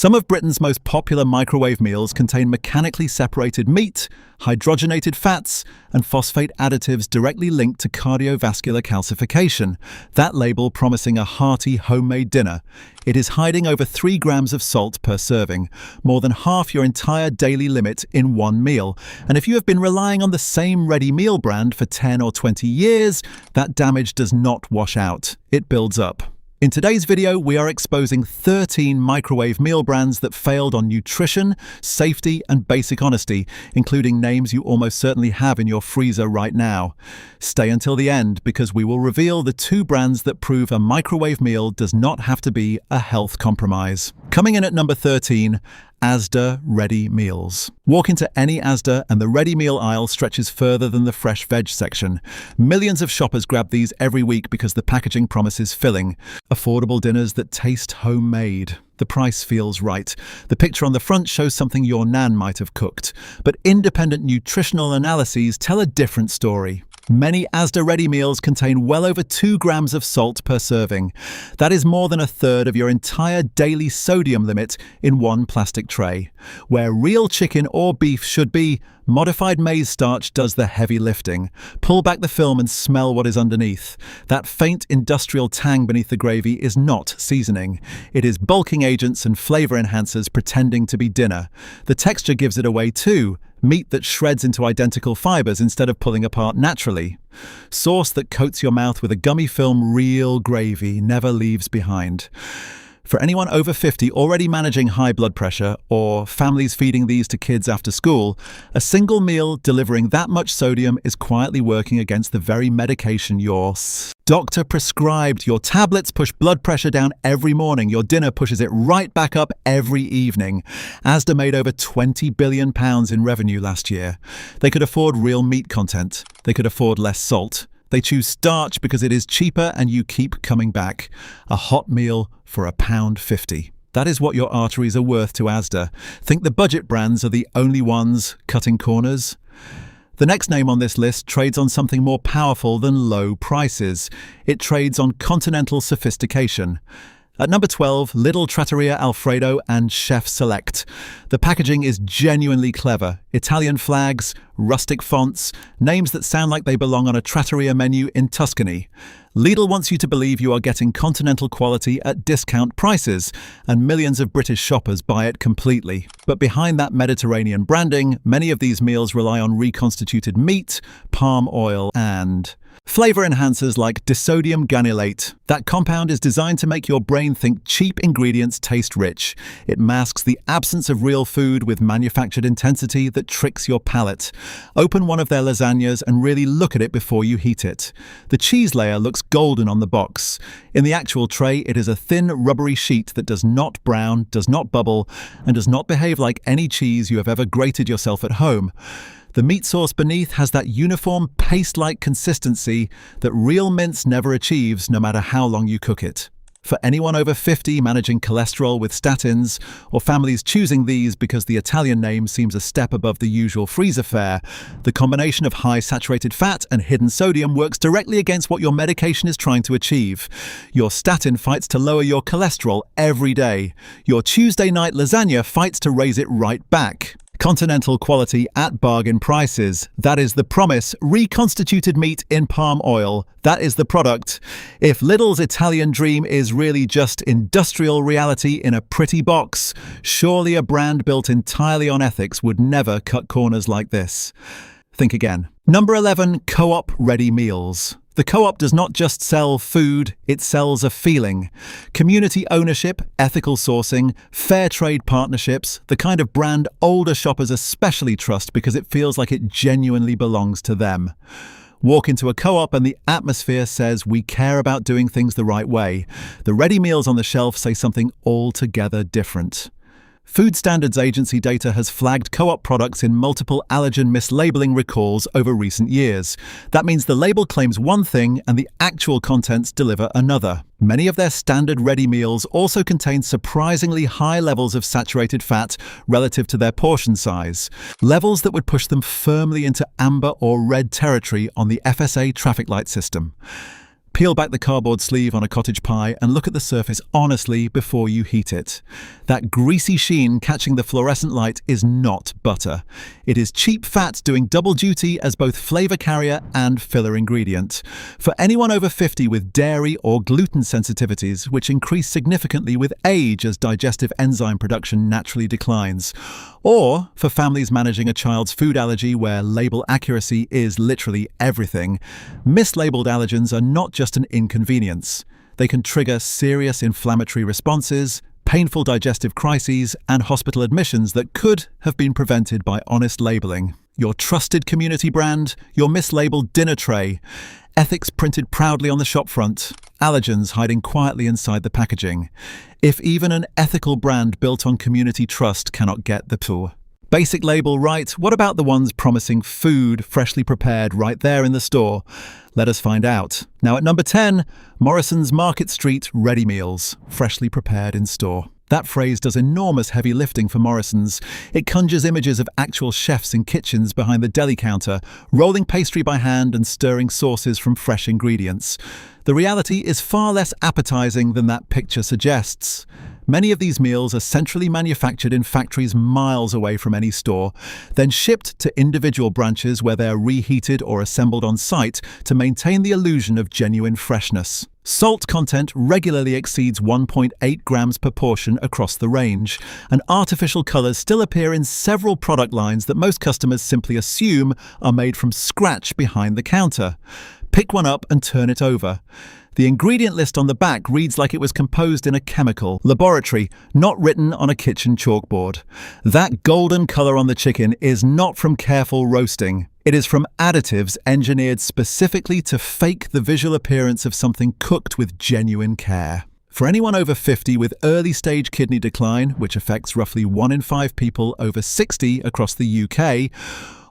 Some of Britain's most popular microwave meals contain mechanically separated meat, hydrogenated fats, and phosphate additives directly linked to cardiovascular calcification, that label promising a hearty homemade dinner. It is hiding over 3 grams of salt per serving, more than half your entire daily limit in one meal. And if you have been relying on the same ready meal brand for 10 or 20 years, that damage does not wash out. It builds up. In today's video, we are exposing 13 microwave meal brands that failed on nutrition, safety, and basic honesty, including names you almost certainly have in your freezer right now. Stay until the end because we will reveal the 2 brands that prove a microwave meal does not have to be a health compromise. Coming in at number 13, Asda Ready Meals. Walk into any Asda and the ready meal aisle stretches further than the fresh veg section. Millions of shoppers grab these every week because the packaging promises filling. Affordable dinners that taste homemade. The price feels right. The picture on the front shows something your nan might have cooked. But independent nutritional analyses tell a different story. Many Asda ready meals contain well over 2 grams of salt per serving. That is more than a third of your entire daily sodium limit in one plastic tray. Where real chicken or beef should be, modified maize starch does the heavy lifting. Pull back the film and smell what is underneath. That faint industrial tang beneath the gravy is not seasoning. It is bulking agents and flavor enhancers pretending to be dinner. The texture gives it away too. Meat that shreds into identical fibers instead of pulling apart naturally. Sauce that coats your mouth with a gummy film, real gravy, never leaves behind. For anyone over 50 already managing high blood pressure or families feeding these to kids after school, a single meal delivering that much sodium is quietly working against the very medication your doctor prescribed. Your tablets push blood pressure down every morning. Your dinner pushes it right back up every evening. Asda made over £20 billion in revenue last year. They could afford real meat content. They could afford less salt. They choose starch because it is cheaper and you keep coming back. A hot meal for £1.50. That is what your arteries are worth to Asda. Think the budget brands are the only ones cutting corners? The next name on this list trades on something more powerful than low prices. It trades on continental sophistication. At number 12, Lidl Trattoria Alfredo and Chef Select. The packaging is genuinely clever. Italian flags, rustic fonts, names that sound like they belong on a trattoria menu in Tuscany. Lidl wants you to believe you are getting continental quality at discount prices, and millions of British shoppers buy it completely. But behind that Mediterranean branding, many of these meals rely on reconstituted meat, palm oil, and flavor enhancers like disodium granulate. That compound is designed to make your brain think cheap ingredients taste rich. It masks the absence of real food with manufactured intensity that tricks your palate. Open one of their lasagnas and really look at it before you heat it. The cheese layer looks golden on the box. In the actual tray, it is a thin, rubbery sheet that does not brown, does not bubble, and does not behave like any cheese you have ever grated yourself at home. The meat sauce beneath has that uniform paste-like consistency that real mince never achieves, no matter how long you cook it. For anyone over 50 managing cholesterol with statins, or families choosing these because the Italian name seems a step above the usual freezer fare, the combination of high saturated fat and hidden sodium works directly against what your medication is trying to achieve. Your statin fights to lower your cholesterol every day. Your Tuesday night lasagna fights to raise it right back. Continental quality at bargain prices. That is the promise. Reconstituted meat in palm oil. That is the product. If Lidl's Italian dream is really just industrial reality in a pretty box, surely a brand built entirely on ethics would never cut corners like this. Think again. Number 11, Co-op Ready Meals. The Co-op does not just sell food, it sells a feeling. Community ownership, ethical sourcing, fair trade partnerships, the kind of brand older shoppers especially trust because it feels like it genuinely belongs to them. Walk into a Co-op and the atmosphere says we care about doing things the right way. The ready meals on the shelf say something altogether different. Food Standards Agency data has flagged Co-op products in multiple allergen mislabeling recalls over recent years. That means the label claims one thing and the actual contents deliver another. Many of their standard ready meals also contain surprisingly high levels of saturated fat relative to their portion size, levels that would push them firmly into amber or red territory on the FSA traffic light system. Peel back the cardboard sleeve on a cottage pie and look at the surface honestly before you heat it. That greasy sheen catching the fluorescent light is not butter. It is cheap fat doing double duty as both flavor carrier and filler ingredient. For anyone over 50 with dairy or gluten sensitivities, which increase significantly with age as digestive enzyme production naturally declines. Or for families managing a child's food allergy where label accuracy is literally everything, mislabeled allergens are not just an inconvenience. They can trigger serious inflammatory responses, painful digestive crises, and hospital admissions that could have been prevented by honest labeling. Your trusted community brand, your mislabeled dinner tray, ethics printed proudly on the shop front, allergens hiding quietly inside the packaging. If even an ethical brand built on community trust cannot get the tour. Basic label right, what about the ones promising food freshly prepared right there in the store? Let us find out. Now at number 10, Morrison's Market Street Ready Meals, freshly prepared in store. That phrase does enormous heavy lifting for Morrison's. It conjures images of actual chefs in kitchens behind the deli counter, rolling pastry by hand and stirring sauces from fresh ingredients. The reality is far less appetizing than that picture suggests. Many of these meals are centrally manufactured in factories miles away from any store, then shipped to individual branches where they are reheated or assembled on site to maintain the illusion of genuine freshness. Salt content regularly exceeds 1.8 grams per portion across the range, and artificial colors still appear in several product lines that most customers simply assume are made from scratch behind the counter. Pick one up and turn it over. The ingredient list on the back reads like it was composed in a chemical laboratory, not written on a kitchen chalkboard. That golden color on the chicken is not from careful roasting. It is from additives engineered specifically to fake the visual appearance of something cooked with genuine care. For anyone over 50 with early-stage kidney decline, which affects roughly 1 in 5 people over 60 across the UK,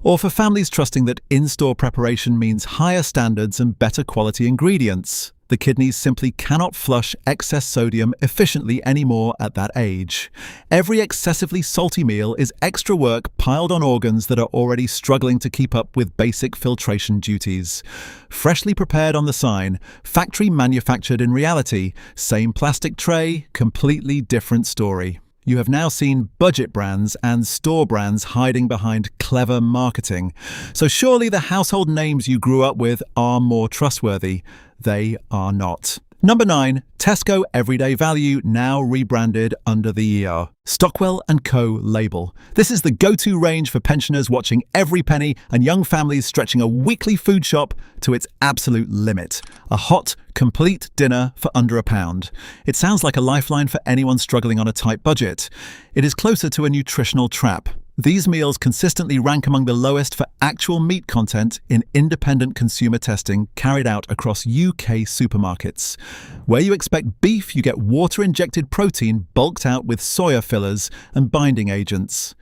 or for families trusting that in-store preparation means higher standards and better quality ingredients, the kidneys simply cannot flush excess sodium efficiently anymore at that age. Every excessively salty meal is extra work piled on organs that are already struggling to keep up with basic filtration duties. Freshly prepared on the sign, factory manufactured in reality, same plastic tray, completely different story. You have now seen budget brands and store brands hiding behind clever marketing. So surely the household names you grew up with are more trustworthy. They are not. Number 9, Tesco Everyday Value, now rebranded under the Stockwell & Co. label. This is the go-to range for pensioners watching every penny and young families stretching a weekly food shop to its absolute limit. A hot, complete dinner for under £1. It sounds like a lifeline for anyone struggling on a tight budget. It is closer to a nutritional trap. These meals consistently rank among the lowest for actual meat content in independent consumer testing carried out across UK supermarkets. Where you expect beef, you get water-injected protein bulked out with soya fillers and binding agents.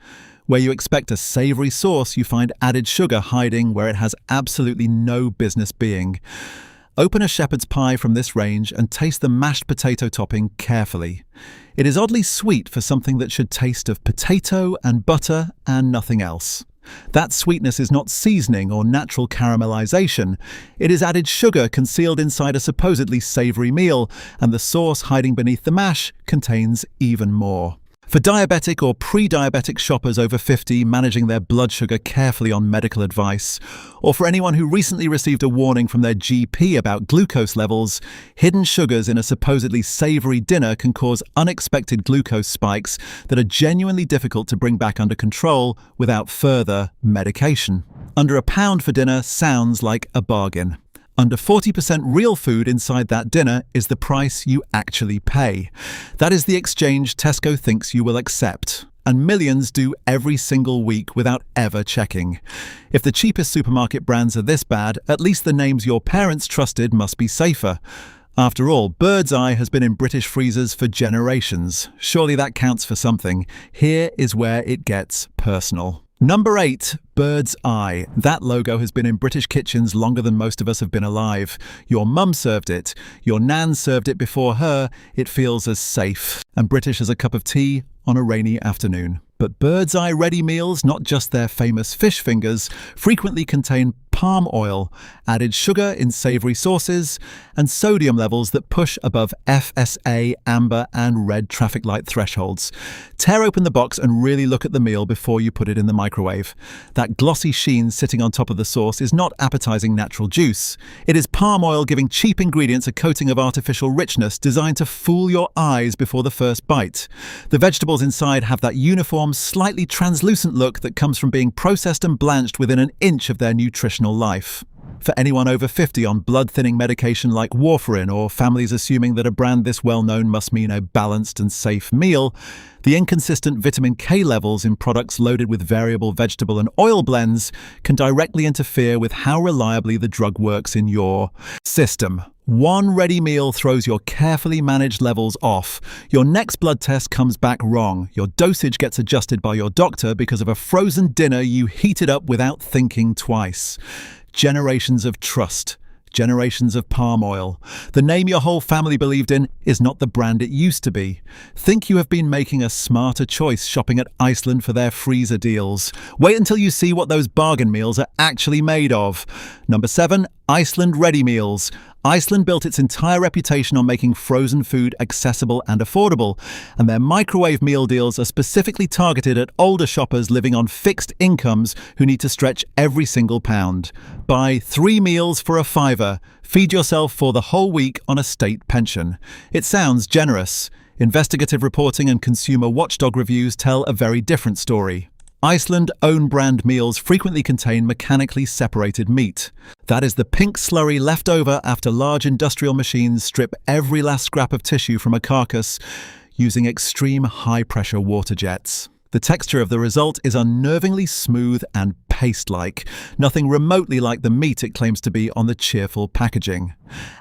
Where you expect a savoury sauce, you find added sugar hiding where it has absolutely no business being. Open a shepherd's pie from this range and taste the mashed potato topping carefully. It is oddly sweet for something that should taste of potato and butter and nothing else. That sweetness is not seasoning or natural caramelization. It is added sugar concealed inside a supposedly savoury meal, and the sauce hiding beneath the mash contains even more. For diabetic or pre-diabetic shoppers over 50 managing their blood sugar carefully on medical advice, or for anyone who recently received a warning from their GP about glucose levels, hidden sugars in a supposedly savoury dinner can cause unexpected glucose spikes that are genuinely difficult to bring back under control without further medication. Under £1 for dinner sounds like a bargain. Under 40% real food inside that dinner is the price you actually pay. That is the exchange Tesco thinks you will accept, and millions do every single week without ever checking. If the cheapest supermarket brands are this bad, at least the names your parents trusted must be safer. After all, Bird's Eye has been in British freezers for generations. Surely that counts for something. Here is where it gets personal. Number 8, Bird's Eye. That logo has been in British kitchens longer than most of us have been alive. Your mum served it. Your nan served it before her. It feels as safe and British as a cup of tea on a rainy afternoon. But Bird's Eye ready meals, not just their famous fish fingers, frequently contain palm oil, added sugar in savory sauces, and sodium levels that push above FSA, amber, and red traffic light thresholds. Tear open the box and really look at the meal before you put it in the microwave. That glossy sheen sitting on top of the sauce is not appetizing natural juice. It is palm oil giving cheap ingredients a coating of artificial richness designed to fool your eyes before the first bite. The vegetables inside have that uniform, slightly translucent look that comes from being processed and blanched within an inch of their nutritional life. For anyone over 50 on blood-thinning medication like warfarin, or families assuming that a brand this well-known must mean a balanced and safe meal, the inconsistent vitamin K levels in products loaded with variable vegetable and oil blends can directly interfere with how reliably the drug works in your system. One ready meal throws your carefully managed levels off. Your next blood test comes back wrong. Your dosage gets adjusted by your doctor because of a frozen dinner you heated up without thinking twice. Generations of trust. Generations of palm oil. The name your whole family believed in is not the brand it used to be. Think you have been making a smarter choice shopping at Iceland for their freezer deals. Wait until you see what those bargain meals are actually made of. Number 7, Iceland Ready Meals. Iceland built its entire reputation on making frozen food accessible and affordable, and their microwave meal deals are specifically targeted at older shoppers living on fixed incomes who need to stretch every single pound. Buy 3 meals for a £5. Feed yourself for the whole week on a state pension. It sounds generous. Investigative reporting and consumer watchdog reviews tell a very different story. Iceland own-brand meals frequently contain mechanically separated meat. That is the pink slurry left over after large industrial machines strip every last scrap of tissue from a carcass using extreme high-pressure water jets. The texture of the result is unnervingly smooth and paste-like, nothing remotely like the meat it claims to be on the cheerful packaging.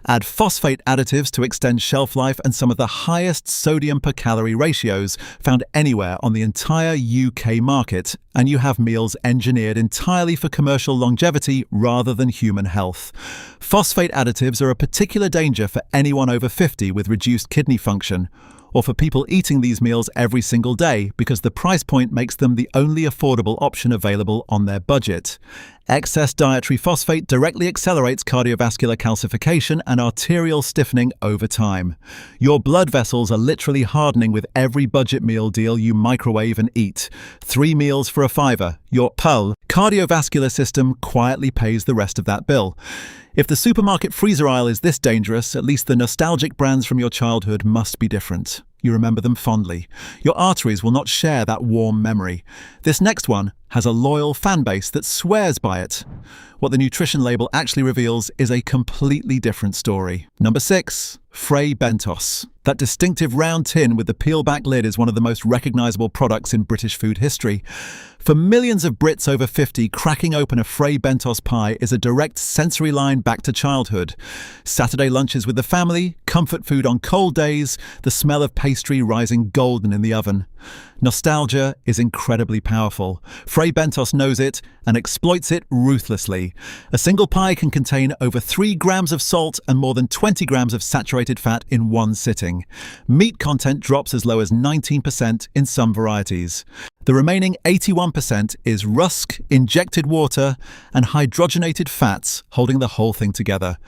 Add phosphate additives to extend shelf life and some of the highest sodium per calorie ratios found anywhere on the entire UK market, and you have meals engineered entirely for commercial longevity rather than human health. Phosphate additives are a particular danger for anyone over 50 with reduced kidney function, or for people eating these meals every single day because the price point makes them the only affordable option available on their budget. Excess dietary phosphate directly accelerates cardiovascular calcification and arterial stiffening over time. Your blood vessels are literally hardening with every budget meal deal you microwave and eat. 3 meals for a £5. Your cardiovascular system quietly pays the rest of that bill. If the supermarket freezer aisle is this dangerous, at least the nostalgic brands from your childhood must be different. You remember them fondly. Your arteries will not share that warm memory. This next one has a loyal fan base that swears by it. What the nutrition label actually reveals is a completely different story. Number 6. Fray Bentos. That distinctive round tin with the peel-back lid is one of the most recognizable products in British food history. For millions of Brits over 50, cracking open a Fray Bentos pie is a direct sensory line back to childhood. Saturday lunches with the family, comfort food on cold days, the smell of pastry rising golden in the oven. Nostalgia is incredibly powerful. Fray Bentos knows it and exploits it ruthlessly. A single pie can contain over 3 grams of salt and more than 20 grams of saturated fat in one sitting. Meat content drops as low as 19% in some varieties. The remaining 81% is rusk, injected water, and hydrogenated fats holding the whole thing together.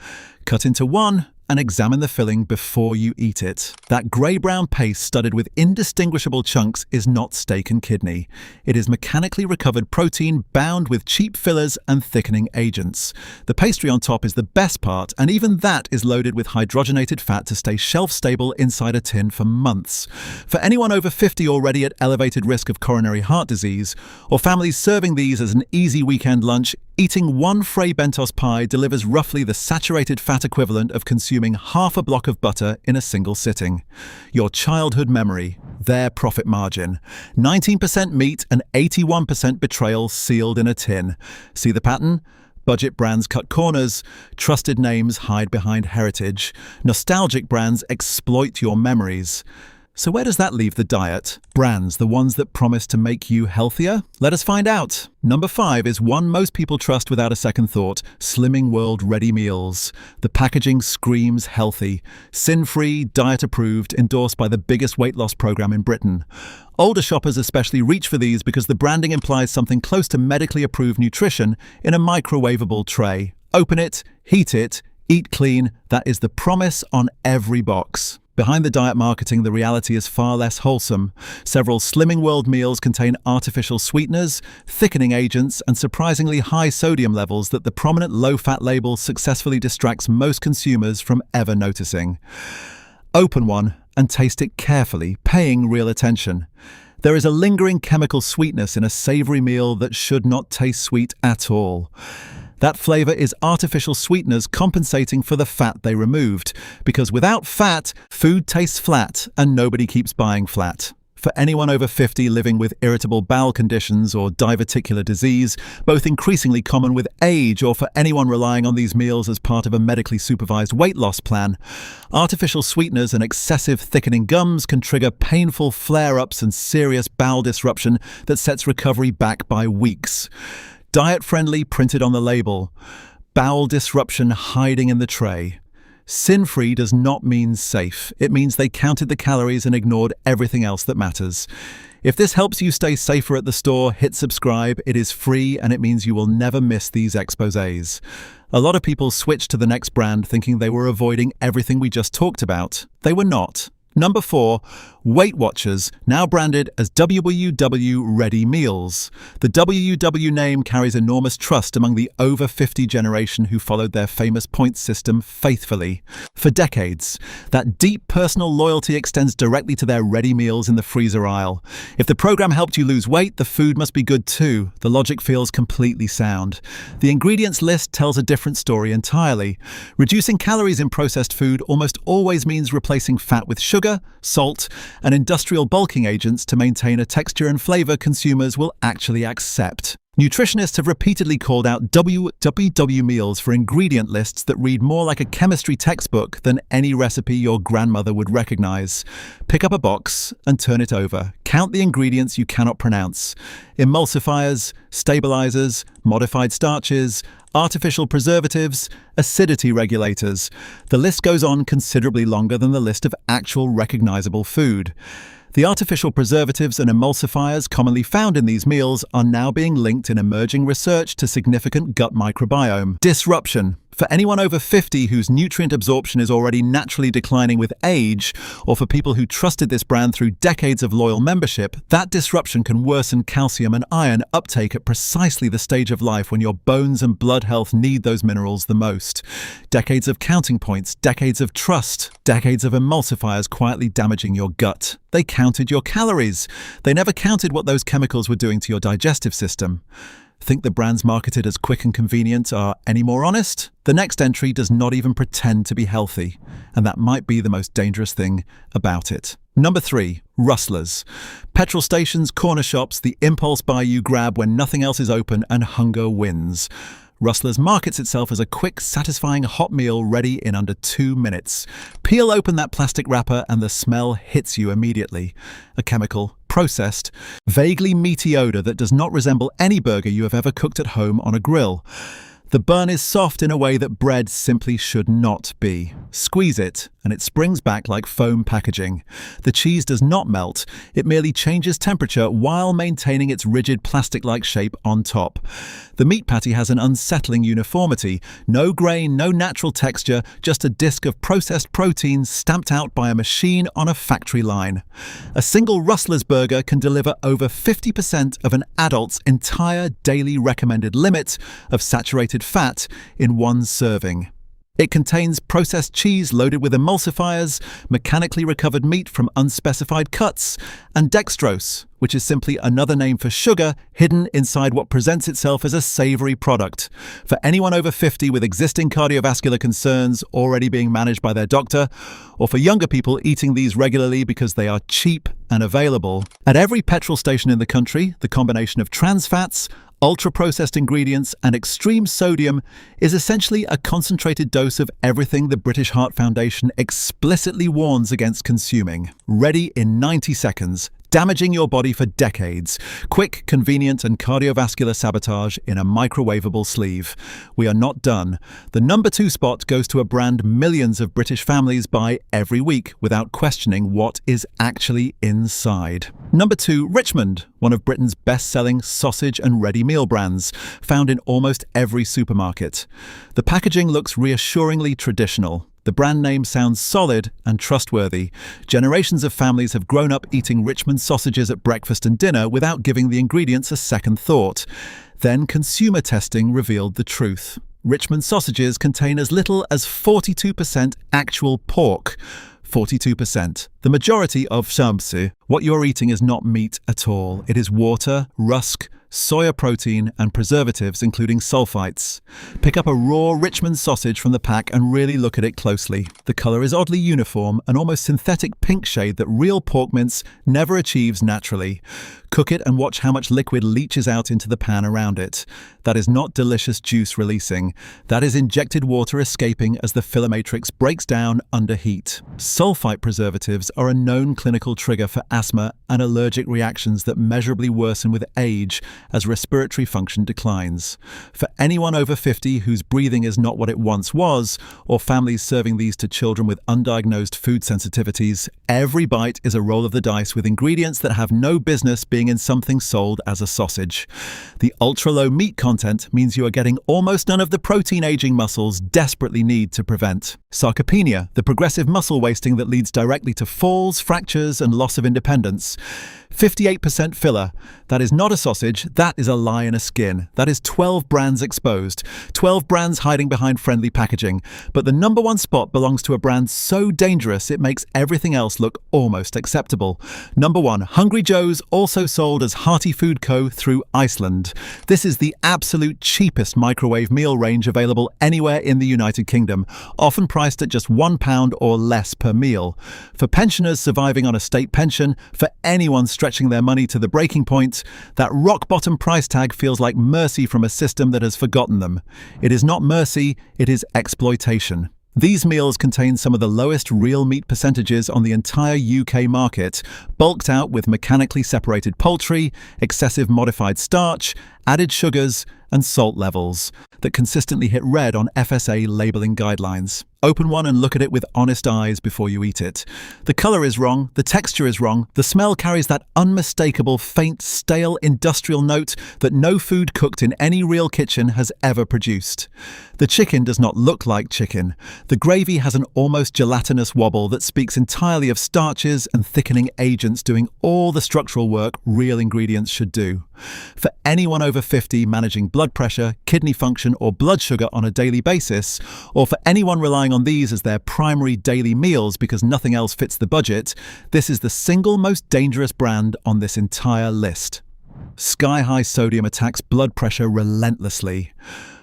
Cut into one and examine the filling before you eat it. That grey-brown paste studded with indistinguishable chunks is not steak and kidney. It is mechanically recovered protein bound with cheap fillers and thickening agents. The pastry on top is the best part, and even that is loaded with hydrogenated fat to stay shelf-stable inside a tin for months. For anyone over 50 already at elevated risk of coronary heart disease, or families serving these as an easy weekend lunch, eating one Fray Bentos pie delivers roughly the saturated fat equivalent of consuming half a block of butter in a single sitting. Your childhood memory, their profit margin. 19% meat and 81% betrayal sealed in a tin. See the pattern? Budget brands cut corners, trusted names hide behind heritage, nostalgic brands exploit your memories. So where does that leave the diet? Brands, the ones that promise to make you healthier? Let us find out. Number 5 is one most people trust without a second thought: Slimming World Ready Meals. The packaging screams healthy. Sin-free, diet-approved, endorsed by the biggest weight loss program in Britain. Older shoppers especially reach for these because the branding implies something close to medically approved nutrition in a microwavable tray. Open it, heat it, eat clean. That is the promise on every box. Behind the diet marketing, the reality is far less wholesome. Several Slimming World meals contain artificial sweeteners, thickening agents, and surprisingly high sodium levels that the prominent low-fat label successfully distracts most consumers from ever noticing. Open one and taste it carefully, paying real attention. There is a lingering chemical sweetness in a savory meal that should not taste sweet at all. That flavor is artificial sweeteners compensating for the fat they removed, because without fat, food tastes flat and nobody keeps buying flat. For anyone over 50 living with irritable bowel conditions or diverticular disease, both increasingly common with age, or for anyone relying on these meals as part of a medically supervised weight loss plan, artificial sweeteners and excessive thickening gums can trigger painful flare-ups and serious bowel disruption that sets recovery back by weeks. Diet-friendly printed on the label. Bowel disruption hiding in the tray. Sin-free does not mean safe. It means they counted the calories and ignored everything else that matters. If this helps you stay safer at the store, hit subscribe. It is free and it means you will never miss these exposés. A lot of people switch to the next brand thinking they were avoiding everything we just talked about. They were not. Number 4, Weight Watchers, now branded as WW Ready Meals. The WW name carries enormous trust among the over 50 generation who followed their famous points system faithfully. For decades, that deep personal loyalty extends directly to their ready meals in the freezer aisle. If the program helped you lose weight, the food must be good too. The logic feels completely sound. The ingredients list tells a different story entirely. Reducing calories in processed food almost always means replacing fat with sugar, salt, and industrial bulking agents to maintain a texture and flavor consumers will actually accept. Nutritionists have repeatedly called out WW meals for ingredient lists that read more like a chemistry textbook than any recipe your grandmother would recognize. Pick up a box and turn it over. Count the ingredients you cannot pronounce. Emulsifiers, stabilizers, modified starches, artificial preservatives, acidity regulators. The list goes on considerably longer than the list of actual recognizable food. The artificial preservatives and emulsifiers commonly found in these meals are now being linked in emerging research to significant gut microbiome disruption. For anyone over 50 whose nutrient absorption is already naturally declining with age, or for people who trusted this brand through decades of loyal membership, that disruption can worsen calcium and iron uptake at precisely the stage of life when your bones and blood health need those minerals the most. Decades of counting points, decades of trust, decades of emulsifiers quietly damaging your gut. They counted your calories. They never counted what those chemicals were doing to your digestive system. Think the brands marketed as quick and convenient are any more honest? The next entry does not even pretend to be healthy, and that might be the most dangerous thing about it. Number 3, rustlers. Petrol stations, corner shops, the impulse buy you grab when nothing else is open and hunger wins. Rustlers markets itself as a quick, satisfying hot meal ready in under 2 minutes. Peel open that plastic wrapper and the smell hits you immediately. A chemical, processed, vaguely meaty odor that does not resemble any burger you have ever cooked at home on a grill. The bun is soft in a way that bread simply should not be. Squeeze it, and it springs back like foam packaging. The cheese does not melt, it merely changes temperature while maintaining its rigid plastic-like shape on top. The meat patty has an unsettling uniformity. No grain, no natural texture, just a disc of processed proteins stamped out by a machine on a factory line. A single Rustler's burger can deliver over 50% of an adult's entire daily recommended limit of saturated fat in one serving. It contains processed cheese loaded with emulsifiers, mechanically recovered meat from unspecified cuts, and dextrose, which is simply another name for sugar hidden inside what presents itself as a savory product. For anyone over 50 with existing cardiovascular concerns already being managed by their doctor, or for younger people eating these regularly because they are cheap and available. At every petrol station in the country, the combination of trans fats, Ultra-processed ingredients and extreme sodium is essentially a concentrated dose of everything the British Heart Foundation explicitly warns against consuming. Ready in 90 seconds, damaging your body for decades. Quick, convenient, and cardiovascular sabotage in a microwavable sleeve. We are not done. The number 2 spot goes to a brand millions of British families buy every week without questioning what is actually inside. Number 2, Richmond, one of Britain's best-selling sausage and ready meal brands, found in almost every supermarket. The packaging looks reassuringly traditional. The brand name sounds solid and trustworthy. Generations of families have grown up eating Richmond sausages at breakfast and dinner without giving the ingredients a second thought. Then consumer testing revealed the truth. Richmond sausages contain as little as 42% actual pork. 42%. The majority of shamsi. What you're eating is not meat at all. It is water, rusk, soya protein, and preservatives, including sulfites. Pick up a raw Richmond sausage from the pack and really look at it closely. The color is oddly uniform, an almost synthetic pink shade that real pork mince never achieves naturally. Cook it and watch how much liquid leaches out into the pan around it. That is not delicious juice releasing. That is injected water escaping as the filler matrix breaks down under heat. Sulfite preservatives are a known clinical trigger for asthma and allergic reactions that measurably worsen with age as respiratory function declines. For anyone over 50 whose breathing is not what it once was, or families serving these to children with undiagnosed food sensitivities, every bite is a roll of the dice with ingredients that have no business being in something sold as a sausage. The ultra-low meat content means you are getting almost none of the protein aging muscles desperately need to prevent. Sarcopenia, the progressive muscle wasting that leads directly to falls, fractures, and loss of independence. 58% filler. That is not a sausage, that is a lie in a skin. That is 12 brands exposed. 12 brands hiding behind friendly packaging. But the number 1 spot belongs to a brand so dangerous it makes everything else look almost acceptable. Number 1, Hungry Joe's, also sold as Hearty Food Co. through Iceland. This is the absolute cheapest microwave meal range available anywhere in the United Kingdom, often priced at just £1 or less per meal. For pensioners surviving on a state pension, for anyone stretching their money to the breaking point, that rock-bottom price tag feels like mercy from a system that has forgotten them. It is not mercy, it is exploitation. These meals contain some of the lowest real meat percentages on the entire UK market, bulked out with mechanically separated poultry, excessive modified starch, added sugars, and salt levels that consistently hit red on FSA labeling guidelines. Open one and look at it with honest eyes before you eat it. The color is wrong, the texture is wrong, the smell carries that unmistakable, faint, stale industrial note that no food cooked in any real kitchen has ever produced. The chicken does not look like chicken. The gravy has an almost gelatinous wobble that speaks entirely of starches and thickening agents doing all the structural work real ingredients should do. For anyone over 50 managing blood pressure, kidney function, or blood sugar on a daily basis, or for anyone relying on these as their primary daily meals because nothing else fits the budget, this is the single most dangerous brand on this entire list. Sky-high sodium attacks blood pressure relentlessly.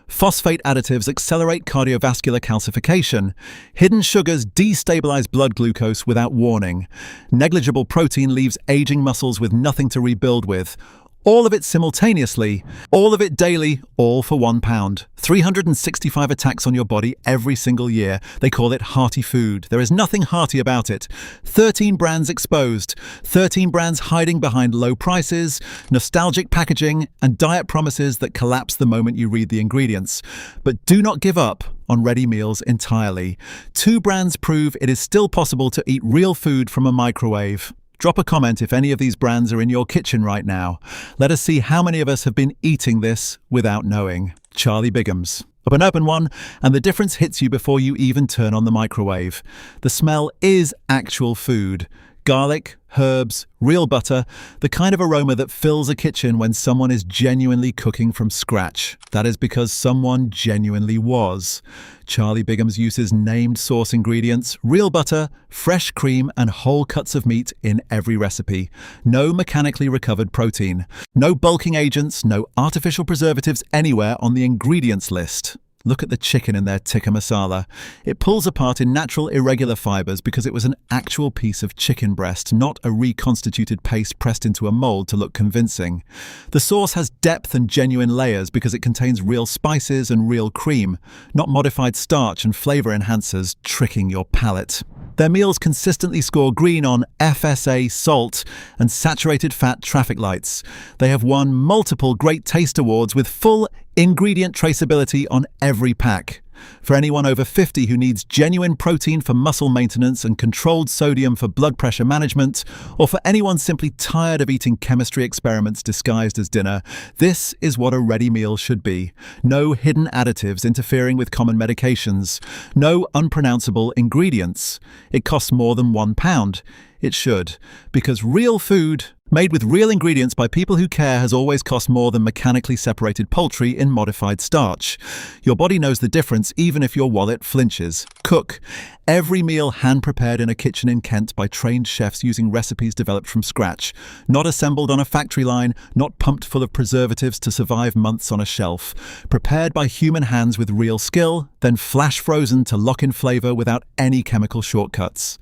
Phosphate additives accelerate cardiovascular calcification. Hidden sugars destabilize blood glucose without warning. Negligible protein leaves aging muscles with nothing to rebuild with. All of it simultaneously, all of it daily, all for £1. 365 attacks on your body every single year. They call it hearty food. There is nothing hearty about it. 13 brands exposed, 13 brands hiding behind low prices, nostalgic packaging, and diet promises that collapse the moment you read the ingredients. But do not give up on ready meals entirely. 2 brands prove it is still possible to eat real food from a microwave. Drop a comment if any of these brands are in your kitchen right now. Let us see how many of us have been eating this without knowing. Charlie Bigham's. Open one, and the difference hits you before you even turn on the microwave. The smell is actual food. Garlic, herbs, real butter, the kind of aroma that fills a kitchen when someone is genuinely cooking from scratch. That is because someone genuinely was. Charlie Bigham's uses named source ingredients, real butter, fresh cream, and whole cuts of meat in every recipe. No mechanically recovered protein. No bulking agents, no artificial preservatives anywhere on the ingredients list. Look at the chicken in their tikka masala. It pulls apart in natural irregular fibers because it was an actual piece of chicken breast, not a reconstituted paste pressed into a mold to look convincing. The sauce has depth and genuine layers because it contains real spices and real cream, not modified starch and flavor enhancers tricking your palate. Their meals consistently score green on FSA salt and saturated fat traffic lights. They have won multiple Great Taste Awards with full ingredient traceability on every pack. For anyone over 50 who needs genuine protein for muscle maintenance and controlled sodium for blood pressure management, or for anyone simply tired of eating chemistry experiments disguised as dinner, this is what a ready meal should be. No hidden additives interfering with common medications. No unpronounceable ingredients. It costs more than £1. It should, because real food, made with real ingredients by people who care, has always cost more than mechanically separated poultry in modified starch. Your body knows the difference even if your wallet flinches. Cook. Every meal hand-prepared in a kitchen in Kent by trained chefs using recipes developed from scratch. Not assembled on a factory line, not pumped full of preservatives to survive months on a shelf. Prepared by human hands with real skill, then flash frozen to lock in flavor without any chemical shortcuts.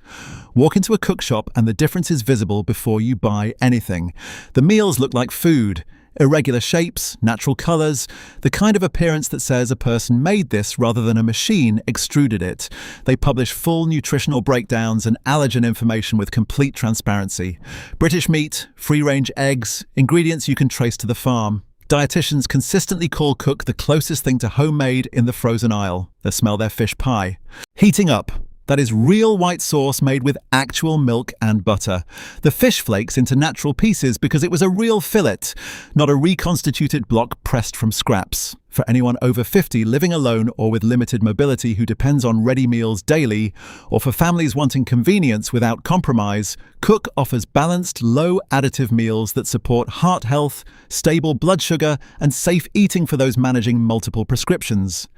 Walk into a cook shop and the difference is visible before you buy anything. The meals look like food. Irregular shapes, natural colors, the kind of appearance that says a person made this rather than a machine extruded it. They publish full nutritional breakdowns and allergen information with complete transparency. British meat, free-range eggs, ingredients you can trace to the farm. Dietitians consistently call Cook the closest thing to homemade in the frozen aisle. They smell their fish pie. Heating up. That is real white sauce made with actual milk and butter. The fish flakes into natural pieces because it was a real fillet, not a reconstituted block pressed from scraps. For anyone over 50 living alone or with limited mobility who depends on ready meals daily, or for families wanting convenience without compromise, Cook offers balanced, low additive meals that support heart health, stable blood sugar, and safe eating for those managing multiple prescriptions.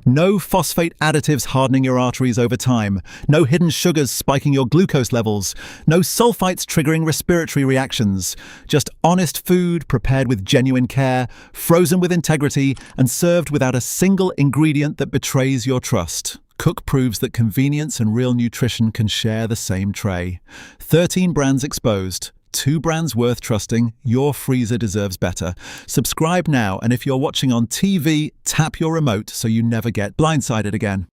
No phosphate additives hardening your arteries over time. No hidden sugars spiking your glucose levels. No sulfites triggering respiratory reactions. Just honest food prepared with genuine care, frozen with integrity, and served without a single ingredient that betrays your trust. Cook proves that convenience and real nutrition can share the same tray. 13 brands exposed. 2 brands worth trusting. Your freezer deserves better. Subscribe now, and if you're watching on TV, tap your remote so you never get blindsided again.